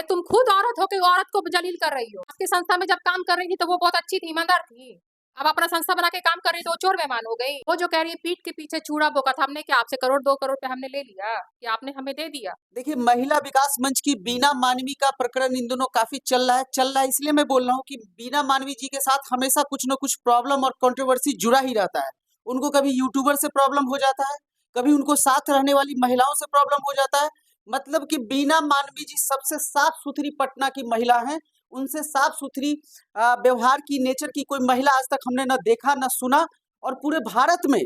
तुम खुद औरत हो के औरत को जलील कर रही हो। आपकी संस्था में जब काम कर रही थी तो वो बहुत अच्छी थी, ईमानदार थी। अब अपना संस्था बना के काम कर रही तो वो चोर मेहमान हो गई। वो जो कह रही है पीठ के पीछे चूड़ा बोका था, हमने क्या आपसे करोड़ 2 करोड़ पे हमने ले लिया कि आपने हमें दे दिया? देखिए, महिला विकास मंच की बीना मानवी का प्रकरण इन दिनों काफी चल रहा है इसलिए मैं बोल रहा हूँ कि बीना मानवी जी के साथ हमेशा कुछ न कुछ प्रॉब्लम और कंट्रोवर्सी जुड़ा ही रहता है। उनको कभी यूट्यूबर से प्रॉब्लम हो जाता है, कभी उनको साथ रहने वाली महिलाओं से प्रॉब्लम हो जाता है। मतलब कि बीना मानवी जी सबसे साफ सुथरी पटना की महिला हैं। उनसे साफ सुथरी व्यवहार की, नेचर की कोई महिला आज तक हमने न देखा न सुना। और पूरे भारत में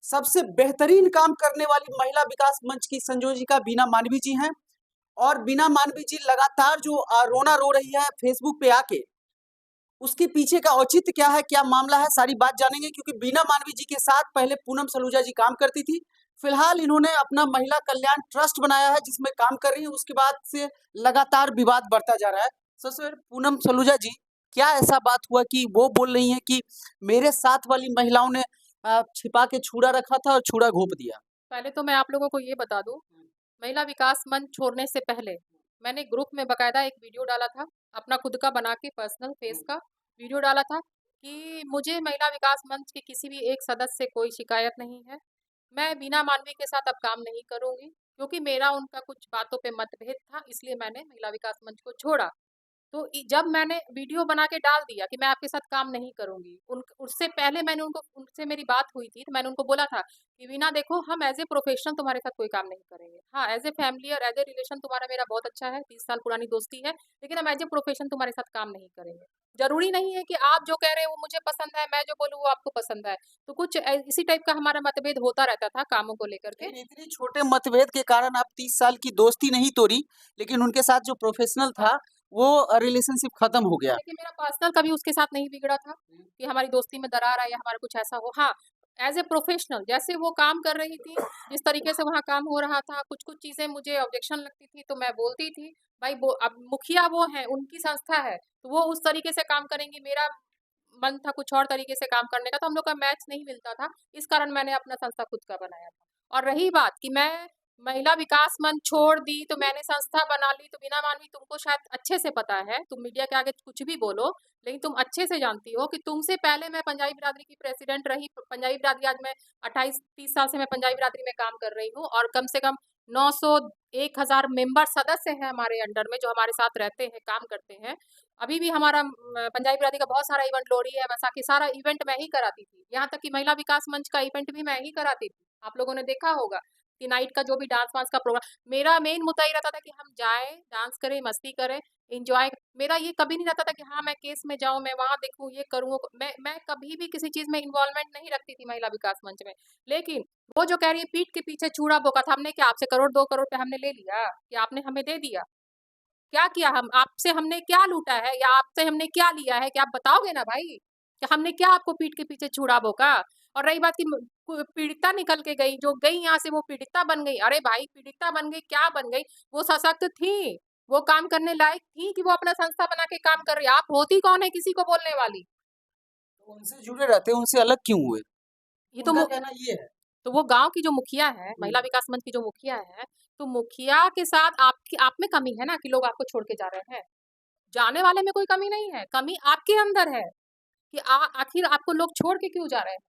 सबसे बेहतरीन काम करने वाली महिला विकास मंच की संयोजिका बीना मानवी जी हैं। और बीना मानवी जी लगातार जो रोना रो रही है फेसबुक पे आके, उसके पीछे का औचित्य क्या है, क्या मामला है, सारी बात जानेंगे। क्योंकि बीना मानवी जी के साथ पहले पूनम सलूजा जी काम करती थी। फिलहाल इन्होंने अपना महिला कल्याण ट्रस्ट बनाया है जिसमें काम कर रही है। उसके बाद से लगातार विवाद बढ़ता जा रहा है। सबसे पहले पूनम सलूजा जी, क्या ऐसा बात हुआ कि वो बोल रही हैं कि मेरे साथ वाली महिलाओं ने छिपा के छुरा रखा था और छुरा घोंप दिया? पहले तो मैं आप लोगों को ये बता दूं, महिला विकास मंच छोड़ने से पहले मैंने ग्रुप में बकायदा एक वीडियो डाला था, अपना खुद का बना के पर्सनल फेस का वीडियो डाला था कि मुझे महिला विकास मंच के किसी भी एक सदस्य से कोई शिकायत नहीं है। मैं बीना मानवी के साथ अब काम नहीं करूंगी क्योंकि मेरा उनका कुछ बातों पे मतभेद था, इसलिए मैंने महिला विकास मंच को छोड़ा। तो जब मैंने वीडियो बना के डाल दिया कि मैं आपके साथ काम नहीं करूंगी, उससे पहले मैंने उनसे मेरी बात हुई थी तो मैंने उनको बोला था कि वीना देखो, हम एज ए प्रोफेशनल तुम्हारे साथ कोई काम नहीं करेंगे। हाँ, एज ए फैमिली और एज ए रिलेशन तुम्हारा मेरा बहुत अच्छा है, 30 साल पुरानी दोस्ती है, लेकिन हम एज ए प्रोफेशन तुम्हारे साथ काम नहीं करेंगे। जरूरी नहीं है कि आप जो कह रहे हो वो मुझे पसंद है, मैं जो बोलूँ वो आपको पसंद है। तो कुछ इसी टाइप का हमारा मतभेद होता रहता था कामों को लेकर के। इतने छोटे मतभेद के कारण आप 30 साल की दोस्ती नहीं तोड़ी, लेकिन उनके साथ जो प्रोफेशनल था वो रिलेशनशिप खत्म हो गया। देखिए, मेरा पर्सनल कभी उसके साथ नहीं बिगड़ा था कि हमारी दोस्ती में दरार आए या हमारा कुछ ऐसा हो। हाँ, एज ए प्रोफेशनल जैसे वो काम कर रही थी, जिस तरीके से वहाँ काम हो रहा था, कुछ कुछ चीजें मुझे ऑब्जेक्शन लगती थी तो मैं बोलती थी। भाई वो अब मुखिया वो है, उनकी संस्था है, तो वो उस तरीके से काम करेंगी। मेरा मन था कुछ और तरीके से काम करने का, तो हम लोग का मैच नहीं मिलता था। इस कारण मैंने अपना संस्था खुद का बनाया था। और रही बात कि मैं महिला विकास मंच छोड़ दी तो मैंने संस्था बना ली, तो बिना मानवी तुमको शायद अच्छे से पता है, तुम मीडिया के आगे कुछ भी बोलो, लेकिन तुम अच्छे से जानती हो कि तुमसे पहले मैं पंजाबी बिरादरी की प्रेसिडेंट रही। पंजाबी बिरादरी आज मैं 28-30 साल से मैं पंजाबी बिरादरी में काम कर रही हूँ और कम से कम 900 1000 मेंबर सदस्य हैं हमारे अंडर में जो हमारे साथ रहते हैं, काम करते हैं। अभी भी हमारा पंजाबी बिरादरी का बहुत सारा इवेंट, लोहड़ी है, वैसाखी, सारा इवेंट मैं ही कराती थी। यहाँ तक कि महिला विकास मंच का इवेंट भी मैं ही कराती थी। आप लोगों ने देखा होगा कि नाइट का जो भी डांस वांस का प्रोग्राम, मेरा मेन मुद्दा ये रहता था कि हम जाएं, डांस करें, मस्ती करें, इंजॉय। मेरा ये कभी नहीं रहता था कि हाँ मैं केस में जाऊं, मैं वहां देखूं, ये करूँ। मैं कभी भी किसी चीज में इन्वॉल्वमेंट नहीं रखती थी महिला विकास मंच में। लेकिन वो जो कह रही है पीठ के पीछे चूड़ा बोका था, हमने क्या आपसे करोड़ 2 करोड़ पे हमने ले लिया कि आपने हमें दे दिया? क्या किया? हम आपसे हमने क्या लूटा है या आपसे हमने क्या लिया है कि आप बताओगे ना भाई कि हमने क्या आपको पीठ के पीछे छुड़ा बोका? और रही बात की पीड़िता निकल के गई, जो गई यहाँ से वो पीड़िता बन गई। अरे भाई, पीड़िता बन गई, क्या बन गई? वो सशक्त थी, वो काम करने लायक थी कि वो अपना संस्था बना के काम कर रही है। आप होती कौन है किसी को बोलने वाली? तो उनसे जुड़े रहते, उनसे अलग क्यों हुए? ये तो उनका कहना ये है। तो वो गांव की जो मुखिया है, महिला विकास मंच की जो मुखिया है, तो मुखिया के साथ आपकी आप में कमी है ना कि लोग आपको छोड़ के जा रहे हैं। जाने वाले में कोई कमी नहीं है, कमी आपके अंदर है कि आखिर आपको लोग छोड़ के क्यों जा रहे हैं।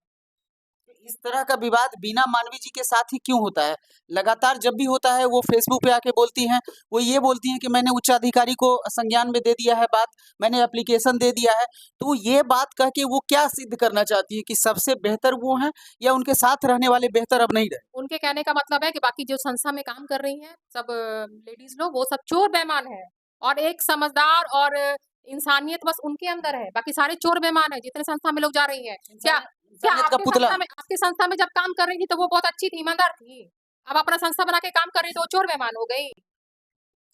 इस तरह का विवाद बीना मानवी जी के साथ ही क्यों होता है? लगातार जब भी होता है वो फेसबुक पे आके बोलती हैं, वो ये बोलती हैं कि मैंने उच्चाधिकारी को संज्ञान में दे दिया है बात, मैंने एप्लीकेशन दे दिया है। तो ये बात कह के वो क्या सिद्ध करना चाहती है कि सबसे बेहतर वो हैं या उनके साथ रहने वाले बेहतर अब नहीं रहे? उनके कहने का मतलब है कि बाकी जो संस्था में काम कर रही हैं सब लेडीज लोग, वो सब चोर बेईमान है और एक समझदार और इंसानियत बस उनके अंदर है, बाकी सारे चोर बेईमान है जितने संस्था में लोग जा रही हैं। क्या क्या इंसानियत का पुतला। आपके संस्था में जब काम कर रही थी तो वो बहुत अच्छी थी, ईमानदार थी। अब अपना संस्था बना के काम कर रही तो वो चोर बेईमान हो गई।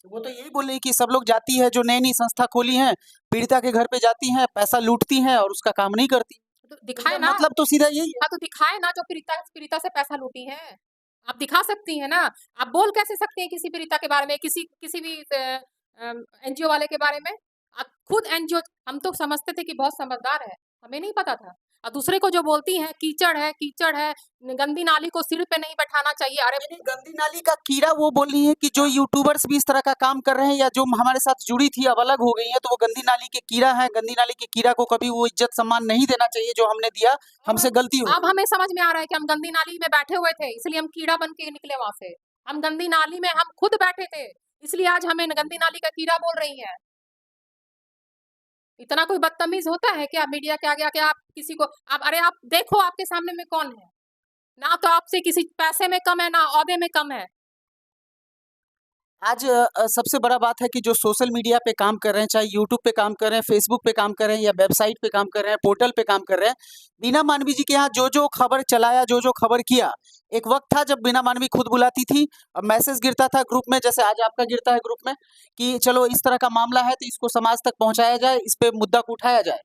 वो तो यही बोल रही कि सब लोग जाती है, जो नई-नई संस्था खोली हैं, पीड़िता के घर पे जाती हैं, पैसा लूटती हैं और उसका काम नहीं करती। तो तो दिखाए इनका ना। मतलब तो सीधा यही है। हाँ, तो दिखाए ना जो पीड़िता पीड़िता से पैसा लूटी है। आप दिखा सकती हैं ना। आप बोल कैसे सकती हैं किसी पीड़िता के बारे में, किसी किसी भी एनजीओ वाले के बारे में? आप खुद एनजीओ, हम तो समझते थे कि बहुत समझदार है, हमें नहीं पता था। और दूसरे को जो बोलती हैं कीचड़ है, गंदी नाली को सिर पे नहीं बैठाना चाहिए। अरे नहीं, गंदी नाली का कीड़ा वो बोल रही है कि जो यूट्यूबर्स भी इस तरह का काम कर रहे हैं या जो हमारे साथ जुड़ी थी अब अलग हो गई है, तो वो गंदी नाली के कीड़ा है। गंदी नाली के कीड़ा को कभी वो इज्जत सम्मान नहीं देना चाहिए जो हमने दिया, हमसे गलती हो अब गई। हमें समझ में आ रहा है कि हम गंदी नाली में बैठे हुए थे, इसलिए हम कीड़ा बन के निकले वहां से। हम गंदी नाली में हम खुद बैठे थे, इसलिए आज हमें गंदी नाली का कीड़ा बोल रही हैं। इतना कोई बदतमीज होता है क्या मीडिया के आगे आके आप किसी को अरे आप देखो आपके सामने में कौन है, ना तो आपसे किसी पैसे में कम है ना ओहदे में कम है। आज सबसे बड़ा बात है कि जो सोशल मीडिया पे काम कर रहे हैं, चाहे यूट्यूब पे काम कर रहे हैं, फेसबुक पे काम कर रहे हैं या वेबसाइट पे काम कर रहे हैं, पोर्टल पे काम कर रहे हैं, बीना मानवी जी के यहाँ जो खबर चलाया, जो खबर किया, एक वक्त था जब बीना मानवी खुद बुलाती थी और मैसेज गिरता था ग्रुप में, जैसे आज आपका गिरता है ग्रुप में कि चलो इस तरह का मामला है तो इसको समाज तक पहुंचाया जाए, इस पे मुद्दा को उठाया जाए।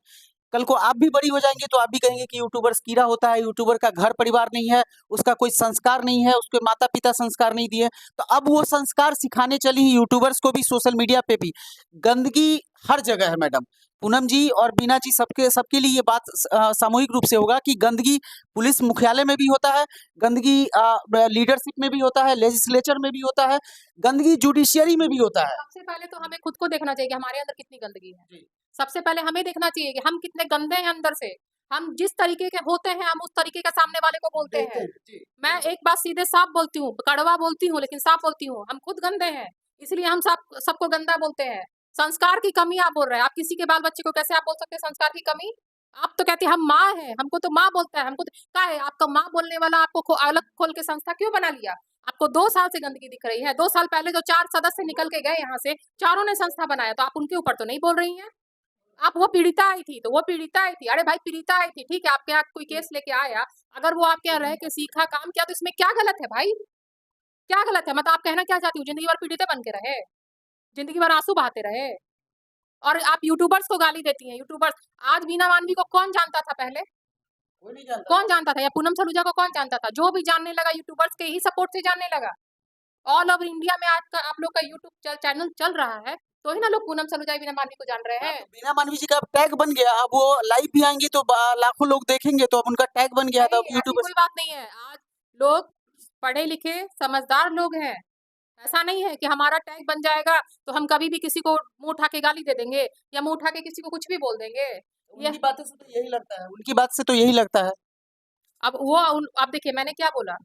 कल को आप भी बड़ी हो जाएंगे तो आप भी कहेंगे कि यूट्यूबर्स कीड़ा होता है, यूट्यूबर का घर परिवार नहीं है, उसका कोई संस्कार नहीं है, उसके माता पिता संस्कार नहीं दिए, तो अब वो संस्कार सिखाने चली ही यूट्यूबर्स को भी, सोशल मीडिया पे भी। गंदगी हर जगह है मैडम। पूनम जी और बीना जी सबके सबके लिए ये बात सामूहिक रूप से होगा कि गंदगी पुलिस मुख्यालय में भी होता है, गंदगी लीडरशिप में भी होता है, लेजिस्लेचर में भी होता है, गंदगी जुडिशियरी में भी होता है। सबसे पहले तो हमें खुद को देखना चाहिए कि हमारे अंदर कितनी गंदगी है। जी। सबसे पहले हमें देखना चाहिए कि हम कितने गंदे हैं अंदर से। हम जिस तरीके के होते हैं हम उस तरीके का सामने वाले को बोलते हैं। जी। मैं एक बात सीधे साफ बोलती हूँ, कड़वा बोलती हूँ लेकिन साफ बोलती हूँ। हम खुद गंदे हैं, इसलिए हम सबको गंदा बोलते हैं। संस्कार की कमी आप बोल रहे हैं, आप किसी के बाल बच्चे को कैसे आप बोल सकते हैं संस्कार की कमी? आप तो कहते हैं हम माँ हैं, हमको तो माँ बोलता है, हमको क्या है आपका माँ बोलने वाला आपको अलग खोल के संस्था क्यों बना लिया? आपको 2 साल से गंदगी दिख रही है। 2 साल पहले जो 4 सदस्य निकल के गए यहाँ से, चारों ने संस्था बनाया, तो आप उनके ऊपर तो नहीं बोल रही हैं। आप वो पीड़िता आई थी, तो वो पीड़िता आई थी। अरे भाई पीड़िता आई थी, ठीक है, आपके यहाँ कोई केस लेके आया, अगर वो आपके यहाँ रह के सीखा, काम किया, तो इसमें क्या गलत है भाई? क्या गलत है? मतलब आप कहना क्या चाहती हो, जिंदगी भर पीड़िता बन के रहे? जिंदगी भर आंसू बहाते रहे? और आप यूट्यूबर्स को गाली देती हैं। यूट्यूबर्स, आज बीना मानवी को कौन जानता था पहले? कोई नहीं जानता। कौन जानता था? या पूनम सलूजा को कौन जानता था? जो भी जानने लगा यूट्यूबर्स के ही सपोर्ट से जानने लगा। ऑल ओवर इंडिया में आज का आप लोग का यूट्यूब चैनल चल रहा है, तो ही ना लोग पूनम सलूजा बीना मानवी को जान रहे हैं। तो बीना मानवी जी का टैग बन गया, अब वो लाइव भी आएंगे तो लाखों लोग देखेंगे, तो अब उनका टैग बन गया था नहीं, ऐसी यूट्यूबर। कोई बात नहीं है। आज लोग पढ़े लिखे समझदार लोग हैं। ऐसा नहीं है कि हमारा टैग बन जाएगा तो हम कभी भी किसी को मुंह उठा के गाली दे देंगे या मुंह उठा के किसी को कुछ भी बोल देंगे। ये उनकी बातों से तो यही लगता है, उनकी बात से तो यही लगता है। अब देखिए मैंने क्या बोला,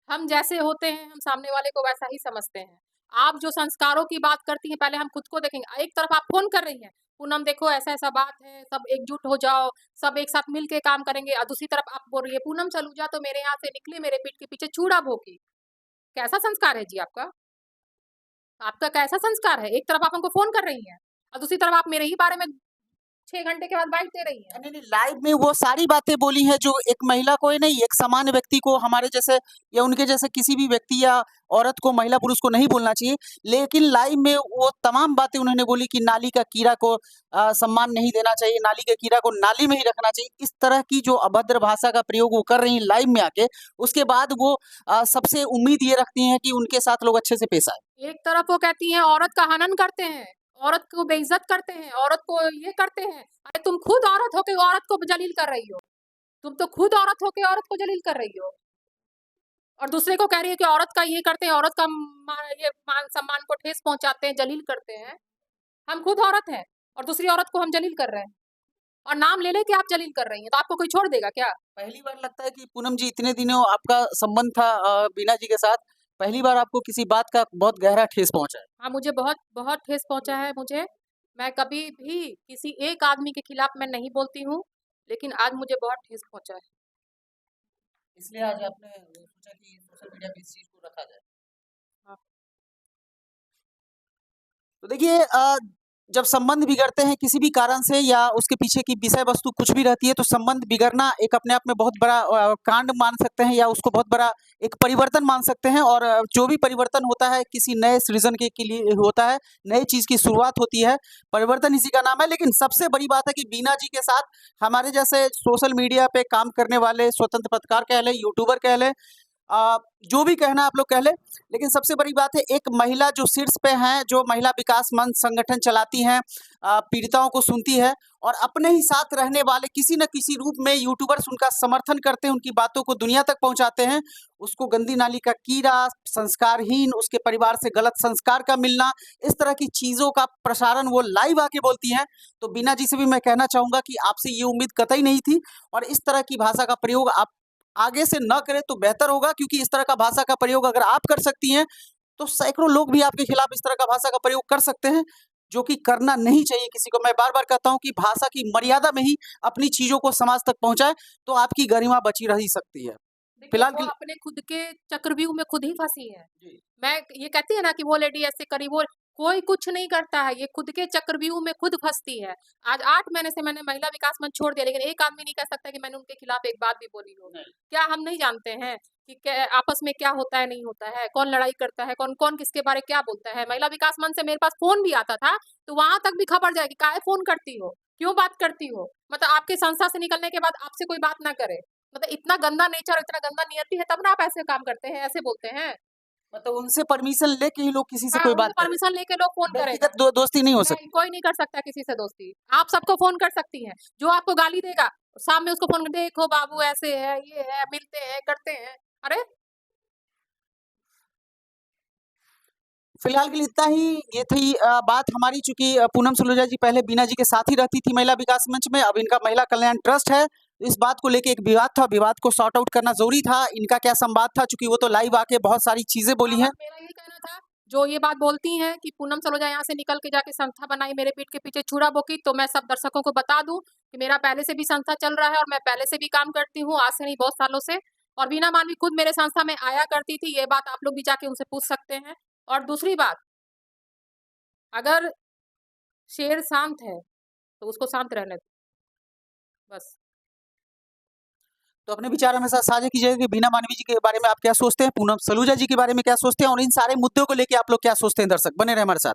हम जैसे होते हैं हम सामने वाले को वैसा ही समझते हैं। आप जो संस्कारों की बात करती हैं, पहले हम खुद को देखेंगे। एक तरफ आप फोन कर रही हैं, पूनम देखो ऐसा ऐसा बात है, सब एकजुट हो जाओ, सब एक साथ मिल के काम करेंगे, और दूसरी तरफ आप बोल रही है पूनम सलूजा तो मेरे यहाँ से निकली, मेरे पीठ के पीछे चूड़ा भोंकी। कैसा संस्कार है जी आपका? आपका कैसा संस्कार है? एक तरफ आप हमको फोन कर रही हैं और दूसरी तरफ आप मेरे ही बारे में 6 घंटे के बाद बाइट दे रही हैं। नहीं नहीं, लाइव में वो सारी बातें बोली हैं जो एक महिला को ही नहीं, एक सामान्य व्यक्ति को, हमारे जैसे या उनके जैसे किसी भी व्यक्ति या औरत को, महिला पुरुष को नहीं बोलना चाहिए, लेकिन लाइव में वो तमाम बातें उन्होंने बोली कि नाली का कीड़ा को सम्मान नहीं देना चाहिए, नाली के कीड़ा को नाली में ही रखना चाहिए। इस तरह की जो अभद्र भाषा का प्रयोग वो कर रही हैं लाइव में आके, उसके बाद वो सबसे उम्मीद ये रखती हैं कि उनके साथ लोग अच्छे से पेश आए। एक तरफ वो कहती हैं औरत का हनन करते हैं, औरत को बेइज्जत करते हैं, औरत को ये करते हैं। अरे तुम खुद औरत होके औरत को जलील कर रही हो। तुम तो खुद औरत होके औरत को जलील कर रही हो और दूसरे को कह रही है कि औरत का ये करते हैं, औरत का ये मान सम्मान को ठेस पहुंचाते हैं, जलील करते हैं। हम खुद औरत हैं और दूसरी औरत को हम जलील कर रहे हैं और नाम ले लेके आप जलील कर रही हैं, तो आपको कोई छोड़ देगा क्या? पहली बार लगता है कि पूनम जी इतने दिनों आपका संबंध था बीना जी के साथ, पहली बार आपको किसी बात का बहुत गहरा ठेस पहुंचा है। हाँ, मुझे बहुत बहुत ठेस पहुंचा है मुझे। मैं कभी भी किसी एक आदमी के खिलाफ मैं नहीं बोलती हूँ, लेकिन आज मुझे बहुत ठेस पहुंचा है। इसलिए आज आपने सोचा कि सोशल मीडिया पे इस चीज को रखा जाए। हाँ। तो देखिए जब संबंध बिगड़ते हैं किसी भी कारण से या उसके पीछे की विषय वस्तु कुछ भी रहती है, तो संबंध बिगड़ना एक अपने आप में बहुत बड़ा कांड मान सकते हैं या उसको बहुत बड़ा एक परिवर्तन मान सकते हैं। और जो भी परिवर्तन होता है किसी नए सृजन के लिए होता है, नई चीज की शुरुआत होती है, परिवर्तन इसी का नाम है। लेकिन सबसे बड़ी बात है कि बीना जी के साथ हमारे जैसे सोशल मीडिया पे काम करने वाले स्वतंत्र पत्रकार कह लें, यूट्यूबर कह लें, जो भी कहना आप लोग कह ले, लेकिन सबसे बड़ी बात है एक महिला जो शीर्ष पे हैं, जो महिला विकास मंच संगठन चलाती हैं, पीड़िताओं को सुनती है और अपने ही साथ रहने वाले किसी न किसी रूप में यूट्यूबर्स उनका समर्थन करते हैं, उनकी बातों को दुनिया तक पहुंचाते हैं, उसको गंदी नाली का कीड़ा, संस्कारहीन, उसके परिवार से गलत संस्कार का मिलना, इस तरह की चीज़ों का प्रसारण वो लाइव आके बोलती हैं। तो बीना जी से भी मैं कहना चाहूँगा कि आपसे ये उम्मीद कतई नहीं थी और इस तरह की भाषा का प्रयोग आप आगे से न करें तो बेहतर होगा, क्योंकि इस तरह का भाषा का प्रयोग अगर आप कर सकती हैं, तो सैकड़ों लोग भी आपके खिलाफ इस तरह का भाषा का प्रयोग कर सकते हैं, जो कि करना नहीं चाहिए किसी को। मैं बार-बार कहता हूँ कि भाषा की मर्यादा में ही अपनी चीज़ों को समाज तक पहुँचाएँ, तो आपकी गरिमा बची रह ही सकती है। देखिए, फिलहाल वो के अपने खुद के चक्रव्यूह में खुद ही फँसी है। जी। मैं ये कहती है ना कि वो लेडी ऐसे करी, वो कोई कुछ नहीं करता है, ये खुद के चक्रव्यूह में खुद फँसती है। आज 8 महीने से मैंने महिला विकास मंच छोड़ दिया, लेकिन एक आदमी नहीं कह सकता कि मैंने उनके खिलाफ एक बात भी बोली हो। नहीं। क्या हम नहीं जानते हैं कि क्या आपस में क्या होता है, नहीं होता है, कौन लड़ाई करता है, कौन-कौन किसके बारे क्या बोलता है। महिला विकास मंच से मेरे पास फ़ोन भी आता था, तो वहाँ तक भी खबर जाए कि काहे फ़ोन करती हो? क्यों बात करती हो? मतलब आपके संस्था से निकलने के बाद आपसे कोई बात ना करे। मतलब इतना गंदा नेचर, इतना गंदा नियति है, तब ना आप ऐसे काम करते हैं, ऐसे बोलते हैं। मतलब उनसे परमिशन लेके ही लोग किसी से हाँ, कोई उनसे बात करें। परमिशन लेके लोग फ़ोन करेगा। व्यक्तिगत दोस्ती नहीं हो सकती। नहीं, कोई नहीं कर सकता किसी से दोस्ती। आप सबको फ़ोन कर सकती हैं। जो आपको गाली देगा, शाम में उसको फ़ोन कर देखो बाबू ऐसे है, ये है, मिलते हैं, करते हैं। अरे! फिलहाल के लिए इतना ही। ये थी बात हमारी, चूँकि पूनम सलूजा जी पहले बीना जी के साथ ही रहती थी महिला विकास मंच में, अब इनका महिला कल्याण ट्रस्ट है। इस बात को लेके एक विवाद था, विवाद को सॉर्ट आउट करना ज़रूरी था। इनका क्या संवाद था, चूँकि वो तो लाइव आके बहुत सारी चीज़ें बोली हाँ, हैं। बस मेरा यही कहना था, जो ये बात बोलती हैं कि पूनम सलूजा यहाँ से निकल के जाके संस्था बनाई, मेरे पीठ के पीछे छुरा बोकी, तो मैं सब दर्शकों को बता दूँ कि मेरा पहले से भी संस्था चल रहा है और मैं पहले से भी काम करती हूँ, आज से नहीं बहुत सालों से। और बीना मानवी खुद मेरे संस्था में आया करती थी, ये बात आप लोग भी जाके उनसे पूछ सकते हैं। और दूसरी बात, अगर शेर शांत है, तो उसको शांत रहने दो, बस। तो अपने विचार हमेशा साझा कीजिएगा कि बीना मानवी जी के बारे में आप क्या सोचते हैं, पूनम सलूजा जी के बारे में क्या सोचते हैं और इन सारे मुद्दों को लेके आप लोग क्या सोचते हैं। दर्शक बने रहे हमारे साथ।